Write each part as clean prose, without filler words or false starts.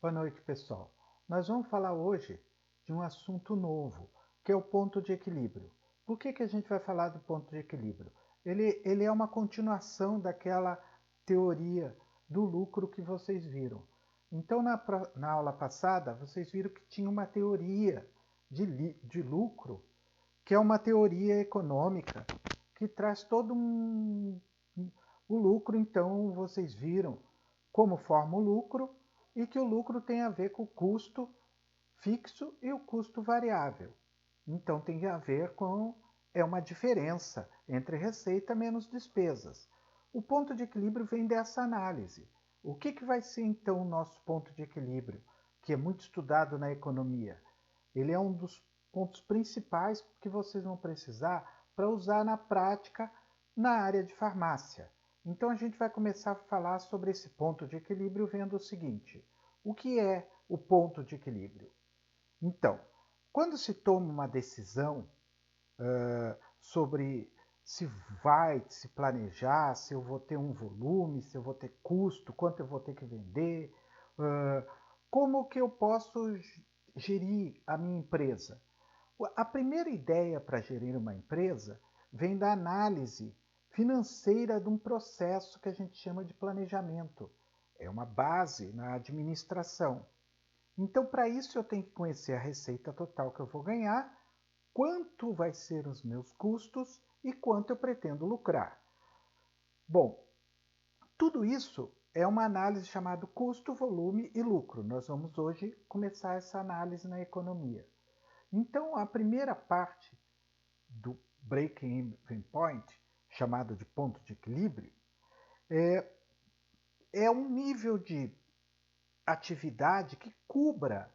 Boa noite, pessoal. Nós vamos falar hoje de um assunto novo, que é o ponto de equilíbrio. Por que a gente vai falar do ponto de equilíbrio? Ele é uma continuação daquela teoria do lucro que vocês viram. Então, na aula passada, vocês viram que tinha uma teoria de lucro, que é uma teoria econômica, que traz o lucro. Então, vocês viram como forma o lucro, e que o lucro tem a ver com o custo fixo e o custo variável. Então tem a ver com uma diferença entre receita menos despesas. O ponto de equilíbrio vem dessa análise. O que vai ser então o nosso ponto de equilíbrio, que é muito estudado na economia? Ele é um dos pontos principais que vocês vão precisar para usar na prática na área de farmácia. Então a gente vai começar a falar sobre esse ponto de equilíbrio vendo o seguinte: o que é o ponto de equilíbrio? Então, quando se toma uma decisão sobre se vai se planejar, se eu vou ter um volume, se eu vou ter custo, quanto eu vou ter que vender, como que eu posso gerir a minha empresa? A primeira ideia para gerir uma empresa vem da análise financeira de um processo que a gente chama de planejamento. É uma base na administração. Então, para isso, eu tenho que conhecer a receita total que eu vou ganhar, quanto vai ser os meus custos e quanto eu pretendo lucrar. Bom, tudo isso é uma análise chamada custo, volume e lucro. Nós vamos hoje começar essa análise na economia. Então, a primeira parte do break-even point, chamado de ponto de equilíbrio, é um nível de atividade que cubra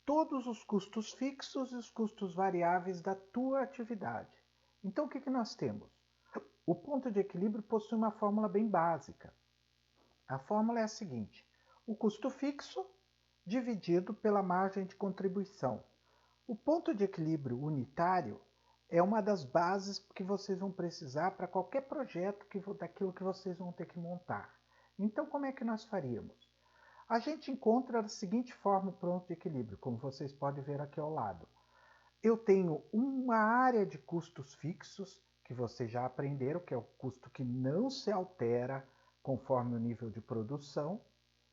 todos os custos fixos e os custos variáveis da tua atividade. Então, o que nós temos? O ponto de equilíbrio possui uma fórmula bem básica. A fórmula é a seguinte: o custo fixo dividido pela margem de contribuição. O ponto de equilíbrio unitário é uma das bases que vocês vão precisar para qualquer projeto daquilo que vocês vão ter que montar. Então, como é que nós faríamos? A gente encontra da seguinte forma o ponto de equilíbrio, como vocês podem ver aqui ao lado. Eu tenho uma área de custos fixos, que vocês já aprenderam, que é o custo que não se altera conforme o nível de produção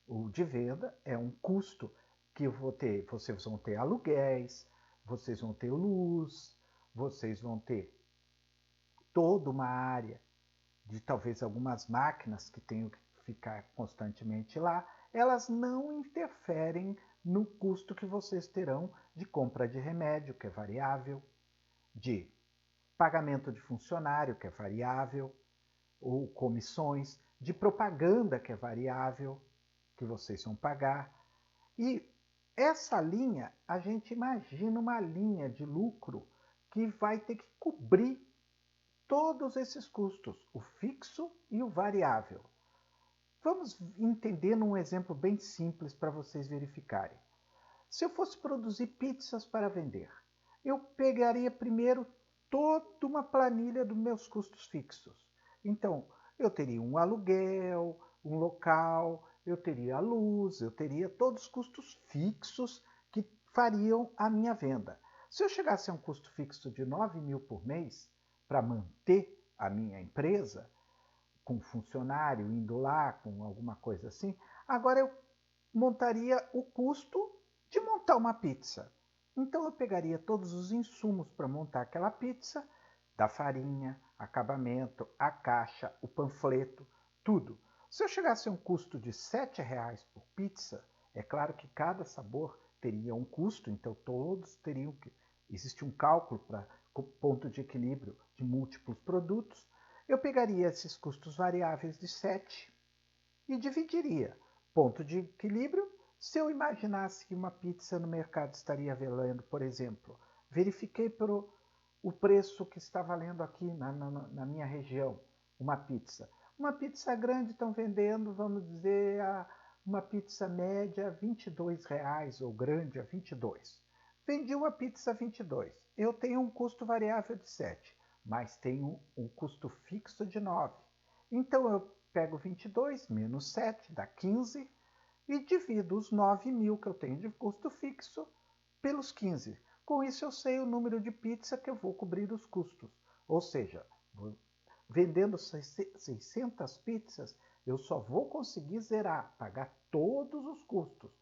ou de venda. É um custo que eu vou ter, vocês vão ter aluguéis, vocês vão ter luz, vocês vão ter toda uma área de talvez algumas máquinas que tenham que ficar constantemente lá. Elas não interferem no custo que vocês terão de compra de remédio, que é variável, de pagamento de funcionário, que é variável, ou comissões, de propaganda, que é variável, que vocês vão pagar. E essa linha, a gente imagina uma linha de lucro que vai ter que cobrir todos esses custos, o fixo e o variável. Vamos entender num exemplo bem simples para vocês verificarem. Se eu fosse produzir pizzas para vender, eu pegaria primeiro toda uma planilha dos meus custos fixos. Então, eu teria um aluguel, um local, eu teria a luz, eu teria todos os custos fixos que fariam a minha venda. Se eu chegasse a um custo fixo de 9.000 por mês para manter a minha empresa, com funcionário indo lá, com alguma coisa assim, agora eu montaria o custo de montar uma pizza. Então eu pegaria todos os insumos para montar aquela pizza, da farinha, acabamento, a caixa, o panfleto, tudo. Se eu chegasse a um custo de R$ 7 por pizza, é claro que cada sabor teria um custo, então todos teriam que... Existe um cálculo para o ponto de equilíbrio de múltiplos produtos. Eu pegaria esses custos variáveis de 7 e dividiria. Ponto de equilíbrio, se eu imaginasse que uma pizza no mercado estaria valendo, por exemplo, verifiquei o preço que está valendo aqui na minha região, uma pizza. Uma pizza grande estão vendendo, vamos dizer, uma pizza média R$ 22, ou grande a 22. Vendi uma pizza a 22. Eu tenho um custo variável de 7, mas tenho um custo fixo de 9. Então eu pego 22 menos 7, dá 15. e divido os 9.000 que eu tenho de custo fixo pelos 15. Com isso eu sei o número de pizza que eu vou cobrir os custos. Ou seja, vendendo 600 pizzas, eu só vou conseguir zerar, pagar todos os custos,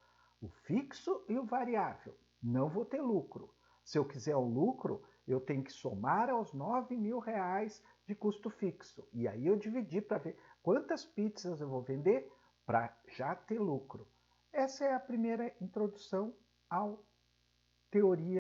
o fixo e o variável. Não vou ter lucro. Se eu quiser o lucro, eu tenho que somar aos 9.000 reais de custo fixo. E aí eu dividi para ver quantas pizzas eu vou vender para já ter lucro. Essa é a primeira introdução à teoria